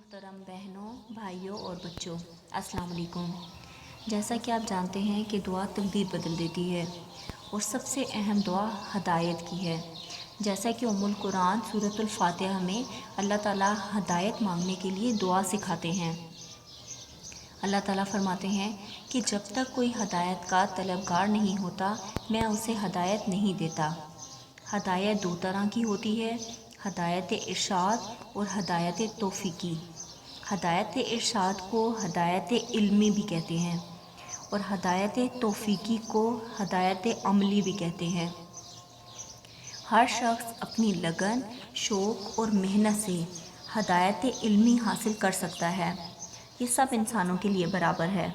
محترم بہنوں، بھائیوں اور بچوں، السلام علیکم۔ جیسا کہ آپ جانتے ہیں کہ دعا تقدیر بدل دیتی ہے اور سب سے اہم دعا ہدایت کی ہے۔ جیسا کہ ام القرآن سورۃ الفاتحہ میں اللہ تعالیٰ ہدایت مانگنے کے لیے دعا سکھاتے ہیں۔ اللہ تعالیٰ فرماتے ہیں کہ جب تک کوئی ہدایت کا طلبگار نہیں ہوتا میں اسے ہدایت نہیں دیتا۔ ہدایت دو طرح کی ہوتی ہے، ہدایت ارشاد اور ہدایت توفیقی۔ ہدایت ارشاد کو ہدایت علمی بھی کہتے ہیں اور ہدایت توفیقی کو ہدایت عملی بھی کہتے ہیں۔ ہر شخص اپنی لگن، شوق اور محنت سے ہدایت علمی حاصل کر سکتا ہے۔ یہ سب انسانوں کے لیے برابر ہے،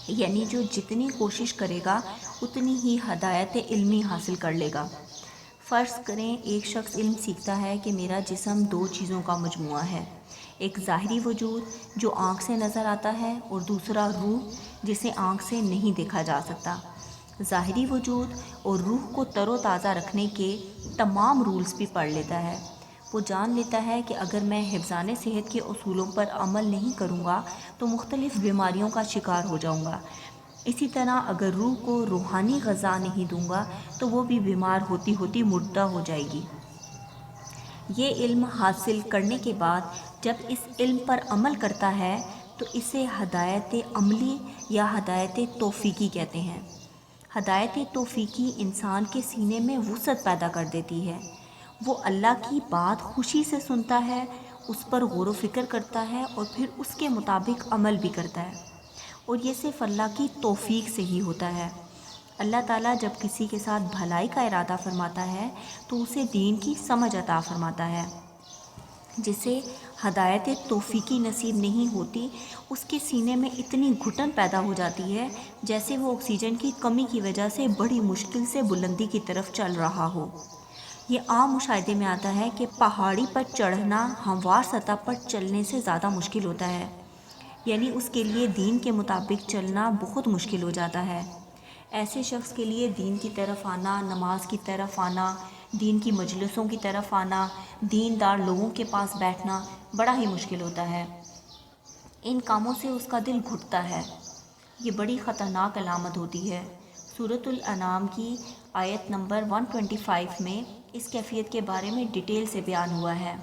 یعنی جو جتنی کوشش کرے گا اتنی ہی ہدایت علمی حاصل کر لے گا۔ فرض کریں ایک شخص علم سیکھتا ہے کہ میرا جسم دو چیزوں کا مجموعہ ہے، ایک ظاہری وجود جو آنکھ سے نظر آتا ہے اور دوسرا روح جسے آنکھ سے نہیں دیکھا جا سکتا۔ ظاہری وجود اور روح کو تر و تازہ رکھنے کے تمام رولز بھی پڑھ لیتا ہے۔ وہ جان لیتا ہے کہ اگر میں حفظان صحت کے اصولوں پر عمل نہیں کروں گا تو مختلف بیماریوں کا شکار ہو جاؤں گا۔ اسی طرح اگر روح کو روحانی غذا نہیں دوں گا تو وہ بھی بیمار ہوتی ہوتی مردہ ہو جائے گی۔ یہ علم حاصل کرنے کے بعد جب اس علم پر عمل کرتا ہے تو اسے ہدایت عملی یا ہدایت توفیقی کہتے ہیں۔ ہدایت توفیقی انسان کے سینے میں وسعت پیدا کر دیتی ہے۔ وہ اللہ کی بات خوشی سے سنتا ہے، اس پر غور و فکر کرتا ہے اور پھر اس کے مطابق عمل بھی کرتا ہے، اور یہ صرف اللہ کی توفیق سے ہی ہوتا ہے۔ اللہ تعالیٰ جب کسی کے ساتھ بھلائی کا ارادہ فرماتا ہے تو اسے دین کی سمجھ عطا فرماتا ہے۔ جسے ہدایت توفیقی نصیب نہیں ہوتی اس کے سینے میں اتنی گھٹن پیدا ہو جاتی ہے جیسے وہ آکسیجن کی کمی کی وجہ سے بڑی مشکل سے بلندی کی طرف چل رہا ہو۔ یہ عام مشاہدے میں آتا ہے کہ پہاڑی پر چڑھنا ہموار سطح پر چلنے سے زیادہ مشکل ہوتا ہے، یعنی اس کے لیے دین کے مطابق چلنا بہت مشکل ہو جاتا ہے۔ ایسے شخص کے لیے دین کی طرف آنا، نماز کی طرف آنا، دین کی مجلسوں کی طرف آنا، دیندار لوگوں کے پاس بیٹھنا بڑا ہی مشکل ہوتا ہے۔ ان کاموں سے اس کا دل گھٹتا ہے۔ یہ بڑی خطرناک علامت ہوتی ہے۔ سورۃ الانعام کی آیت نمبر 125 میں اس کیفیت کے بارے میں ڈیٹیل سے بیان ہوا ہے۔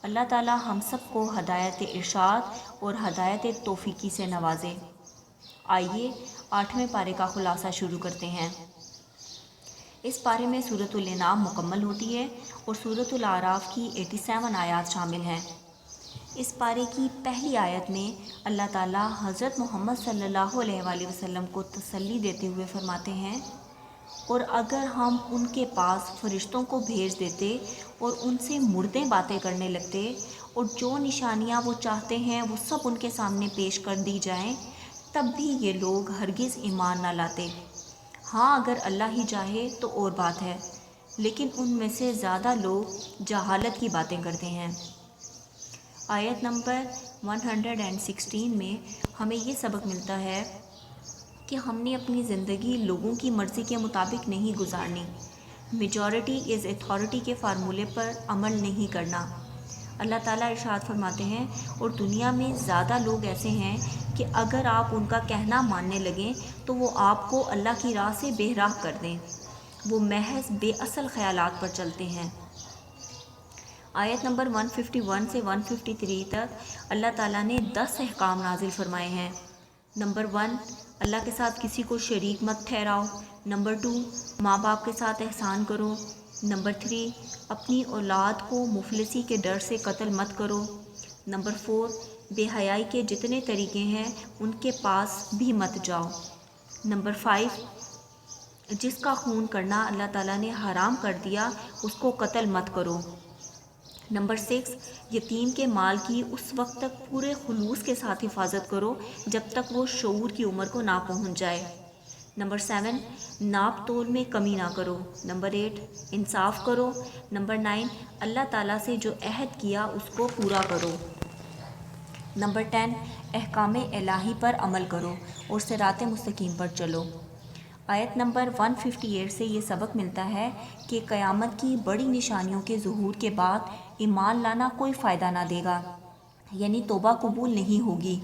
اللہ تعالیٰ ہم سب کو ہدایت ارشاد اور ہدایت توفیقی سے نوازے۔ آئیے 8ویں پارے کا خلاصہ شروع کرتے ہیں۔ اس پارے میں سورۃ الانعام مکمل ہوتی ہے اور سورۃ الاعراف کی 87 آیات شامل ہیں۔ اس پارے کی پہلی آیت میں اللہ تعالیٰ حضرت محمد صلی اللہ علیہ وآلہ وسلم کو تسلی دیتے ہوئے فرماتے ہیں، اور اگر ہم ان کے پاس فرشتوں کو بھیج دیتے اور ان سے مردیں باتیں کرنے لگتے اور جو نشانیاں وہ چاہتے ہیں وہ سب ان کے سامنے پیش کر دی جائیں تب بھی یہ لوگ ہرگز ایمان نہ لاتے۔ ہاں اگر اللہ ہی چاہے تو اور بات ہے، لیکن ان میں سے زیادہ لوگ جہالت کی باتیں کرتے ہیں۔ آیت نمبر 116 میں ہمیں یہ سبق ملتا ہے کہ ہم نے اپنی زندگی لوگوں کی مرضی کے مطابق نہیں گزارنی، میجورٹی از اتھارٹی کے فارمولے پر عمل نہیں کرنا۔ اللہ تعالیٰ ارشاد فرماتے ہیں، اور دنیا میں زیادہ لوگ ایسے ہیں کہ اگر آپ ان کا کہنا ماننے لگیں تو وہ آپ کو اللہ کی راہ سے بے راہ کر دیں، وہ محض بے اصل خیالات پر چلتے ہیں۔ آیت نمبر 151 سے 153 تک اللہ تعالیٰ نے 10 احکام نازل فرمائے ہیں۔ نمبر 1، اللہ کے ساتھ کسی کو شریک مت ٹھہراؤ۔ نمبر 2، ماں باپ کے ساتھ احسان کرو۔ نمبر 3، اپنی اولاد کو مفلسی کے ڈر سے قتل مت کرو۔ نمبر 4، بے حیائی کے جتنے طریقے ہیں ان کے پاس بھی مت جاؤ۔ نمبر 5، جس کا خون کرنا اللہ تعالیٰ نے حرام کر دیا اس کو قتل مت کرو۔ نمبر 6، یتیم کے مال کی اس وقت تک پورے خلوص کے ساتھ حفاظت کرو جب تک وہ شعور کی عمر کو نہ پہنچ جائے۔ نمبر 7، ناپ تول میں کمی نہ کرو۔ نمبر 8، انصاف کرو۔ نمبر 9، اللہ تعالیٰ سے جو عہد کیا اس کو پورا کرو۔ نمبر 10، احکام الہی پر عمل کرو اور صراط مستقیم پر چلو۔ آیت نمبر 158 سے یہ سبق ملتا ہے کہ قیامت کی بڑی نشانیوں کے ظہور کے بعد ایمان لانا کوئی فائدہ نہ دے گا۔ یعنی توبہ قبول نہیں ہوگی۔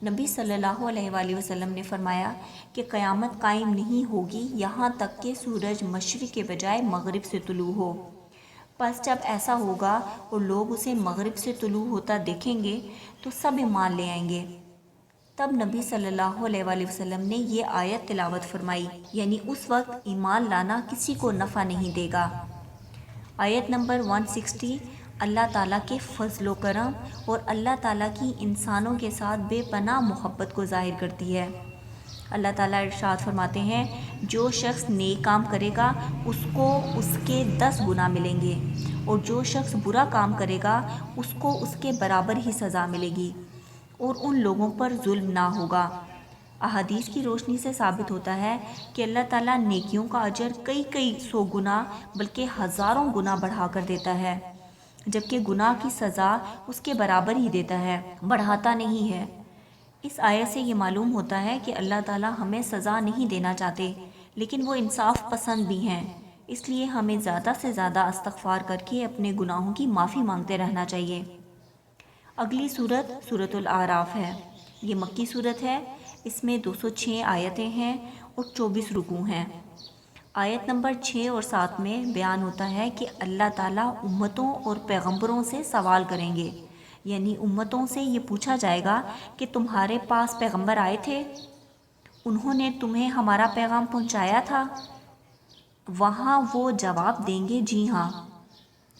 نبی صلی اللہ علیہ وآلہ وسلم نے فرمایا کہ قیامت قائم نہیں ہوگی یہاں تک کہ سورج مشرق کے بجائے مغرب سے طلوع ہو۔ پس جب ایسا ہوگا اور لوگ اسے مغرب سے طلوع ہوتا دیکھیں گے تو سب ایمان لے آئیں گے۔ تب نبی صلی اللہ علیہ وآلہ وسلم نے یہ آیت تلاوت فرمائی، یعنی اس وقت ایمان لانا کسی کو نفع نہیں دے گا۔ آیت نمبر 160 اللہ تعالیٰ کے فضل و کرم اور اللہ تعالیٰ کی انسانوں کے ساتھ بے پناہ محبت کو ظاہر کرتی ہے۔ اللہ تعالیٰ ارشاد فرماتے ہیں، جو شخص نیک کام کرے گا اس کو اس کے 10 گنا ملیں گے، اور جو شخص برا کام کرے گا اس کو اس کے برابر ہی سزا ملے گی، اور ان لوگوں پر ظلم نہ ہوگا۔ احادیث کی روشنی سے ثابت ہوتا ہے کہ اللہ تعالیٰ نیکیوں کا اجر کئی 100 گنا بلکہ ہزاروں گنا بڑھا کر دیتا ہے، جبکہ گناہ کی سزا اس کے برابر ہی دیتا ہے، بڑھاتا نہیں ہے۔ اس آیت سے یہ معلوم ہوتا ہے کہ اللہ تعالیٰ ہمیں سزا نہیں دینا چاہتے، لیکن وہ انصاف پسند بھی ہیں، اس لیے ہمیں زیادہ سے زیادہ استغفار کر کے اپنے گناہوں کی معافی مانگتے رہنا چاہیے۔ اگلی سورت سورۃ الاعراف ہے۔ یہ مکی سورت ہے، اس میں 206 آیتیں ہیں اور 24 رکوع ہیں۔ آیت نمبر 6 اور 7 میں بیان ہوتا ہے کہ اللہ تعالیٰ امتوں اور پیغمبروں سے سوال کریں گے، یعنی امتوں سے یہ پوچھا جائے گا کہ تمہارے پاس پیغمبر آئے تھے، انہوں نے تمہیں ہمارا پیغام پہنچایا تھا؟ وہاں وہ جواب دیں گے جی ہاں،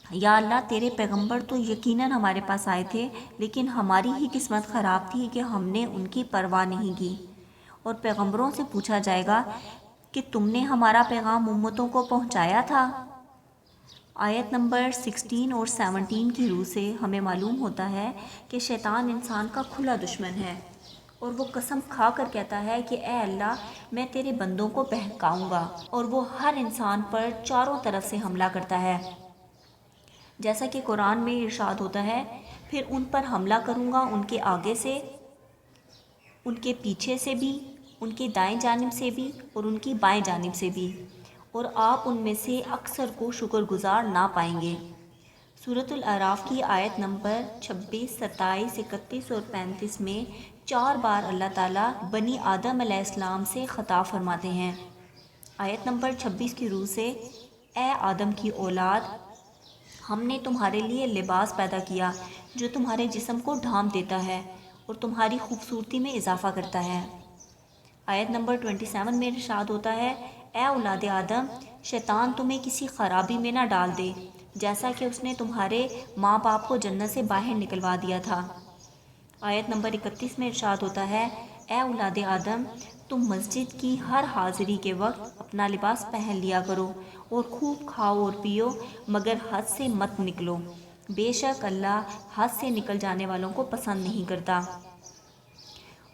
یا اللہ تیرے پیغمبر تو یقیناً ہمارے پاس آئے تھے، لیکن ہماری ہی قسمت خراب تھی کہ ہم نے ان کی پرواہ نہیں کی۔ اور پیغمبروں سے پوچھا جائے گا کہ تم نے ہمارا پیغام امتوں کو پہنچایا تھا؟ آیت نمبر 16 اور 17 کی روح سے ہمیں معلوم ہوتا ہے کہ شیطان انسان کا کھلا دشمن ہے، اور وہ قسم کھا کر کہتا ہے کہ اے اللہ میں تیرے بندوں کو بہکاؤں گا، اور وہ ہر انسان پر چاروں طرف سے حملہ کرتا ہے، جیسا کہ قرآن میں ارشاد ہوتا ہے، پھر ان پر حملہ کروں گا ان کے آگے سے، ان کے پیچھے سے بھی، ان کی دائیں جانب سے بھی اور ان کی بائیں جانب سے بھی، اور آپ ان میں سے اکثر کو شکر گزار نہ پائیں گے۔ سورۃ الاعراف کی آیت نمبر 26، 27، 31 اور 35 میں 4 بار اللہ تعالیٰ بنی آدم علیہ السلام سے خطاب فرماتے ہیں۔ آیت نمبر 26 کی روح سے، اے آدم کی اولاد، ہم نے تمہارے لیے لباس پیدا کیا جو تمہارے جسم کو ڈھانپ دیتا ہے اور تمہاری خوبصورتی میں اضافہ کرتا ہے۔ آیت نمبر 27 میں ارشاد ہوتا ہے، اے اولاد آدم، شیطان تمہیں کسی خرابی میں نہ ڈال دے جیسا کہ اس نے تمہارے ماں باپ کو جنت سے باہر نکلوا دیا تھا۔ آیت نمبر 31 میں ارشاد ہوتا ہے، اے اولاد آدم، تم مسجد کی ہر حاضری کے وقت اپنا لباس پہن لیا کرو اور خوب کھاؤ اور پیو، مگر حد سے مت نکلو، بے شک اللہ حد سے نکل جانے والوں کو پسند نہیں کرتا۔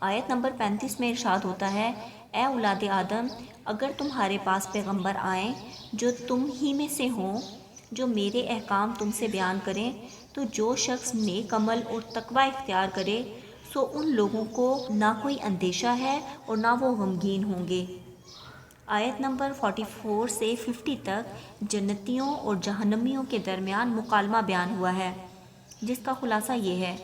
آیت نمبر 35 میں ارشاد ہوتا ہے، اے اولاد آدم، اگر تمہارے پاس پیغمبر آئیں جو تم ہی میں سے ہوں، جو میرے احکام تم سے بیان کریں، تو جو شخص نیک عمل اور تقوی اختیار کرے سو ان لوگوں کو نہ کوئی اندیشہ ہے اور نہ وہ غمگین ہوں گے۔ آیت نمبر 44 سے 50 تک جنتیوں اور جہنمیوں کے درمیان مکالمہ بیان ہوا ہے، جس کا خلاصہ یہ ہے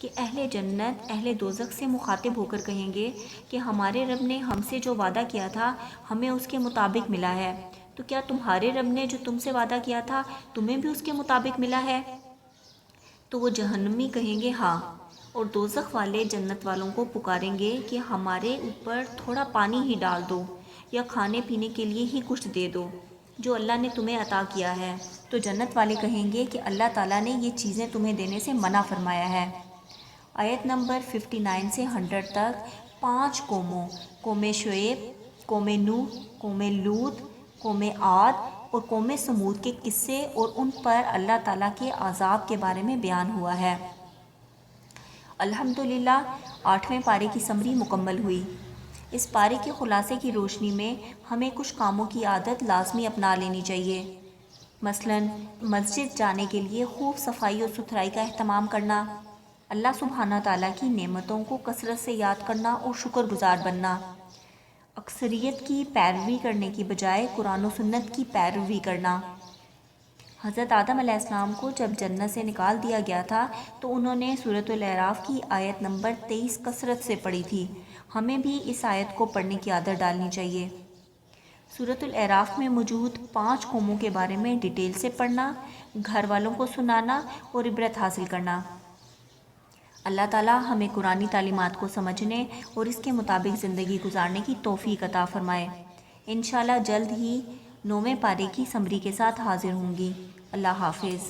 کہ اہل جنت اہل دوزخ سے مخاطب ہو کر کہیں گے کہ ہمارے رب نے ہم سے جو وعدہ کیا تھا ہمیں اس کے مطابق ملا ہے، تو کیا تمہارے رب نے جو تم سے وعدہ کیا تھا تمہیں بھی اس کے مطابق ملا ہے؟ تو وہ جہنمی کہیں گے ہاں، اور دوزخ والے جنت والوں کو پکاریں گے کہ ہمارے اوپر تھوڑا پانی ہی ڈال دو یا کھانے پینے کے لیے ہی کچھ دے دو جو اللہ نے تمہیں عطا کیا ہے۔ تو جنت والے کہیں گے کہ اللہ تعالیٰ نے یہ چیزیں تمہیں دینے سے منع فرمایا ہے۔ آیت نمبر 59 سے 100 تک 5 قوموں، قوم شعیب، قوم نوح، قوم لوط، قوم عاد اور قوم سمود کے قصے اور ان پر اللہ تعالیٰ کے عذاب کے بارے میں بیان ہوا ہے۔ الحمدللہ 8ویں پارے کی سمری مکمل ہوئی۔ اس پارے کے خلاصے کی روشنی میں ہمیں کچھ کاموں کی عادت لازمی اپنا لینی چاہیے، مثلاً مسجد جانے کے لیے خوب صفائی اور ستھرائی کا اہتمام کرنا، اللہ سبحانہ تعالیٰ کی نعمتوں کو کثرت سے یاد کرنا اور شکر گزار بننا، اکثریت کی پیروی کرنے کی بجائے قرآن و سنت کی پیروی کرنا، حضرت آدم علیہ السلام کو جب جنت سے نکال دیا گیا تھا تو انہوں نے سورۃ الاعراف کی آیت نمبر 23 کثرت سے پڑھی تھی۔ ہمیں بھی اس آیت کو پڑھنے کی عادت ڈالنی چاہیے۔ سورۃ الاعراف میں موجود 5 قوموں کے بارے میں ڈیٹیل سے پڑھنا، گھر والوں کو سنانا اور عبرت حاصل کرنا۔ اللہ تعالیٰ ہمیں قرآنی تعلیمات کو سمجھنے اور اس کے مطابق زندگی گزارنے کی توفیق عطا فرمائے۔ انشاءاللہ جلد ہی 9ویں پارے کی سمری کے ساتھ حاضر ہوں گی۔ اللہ حافظ۔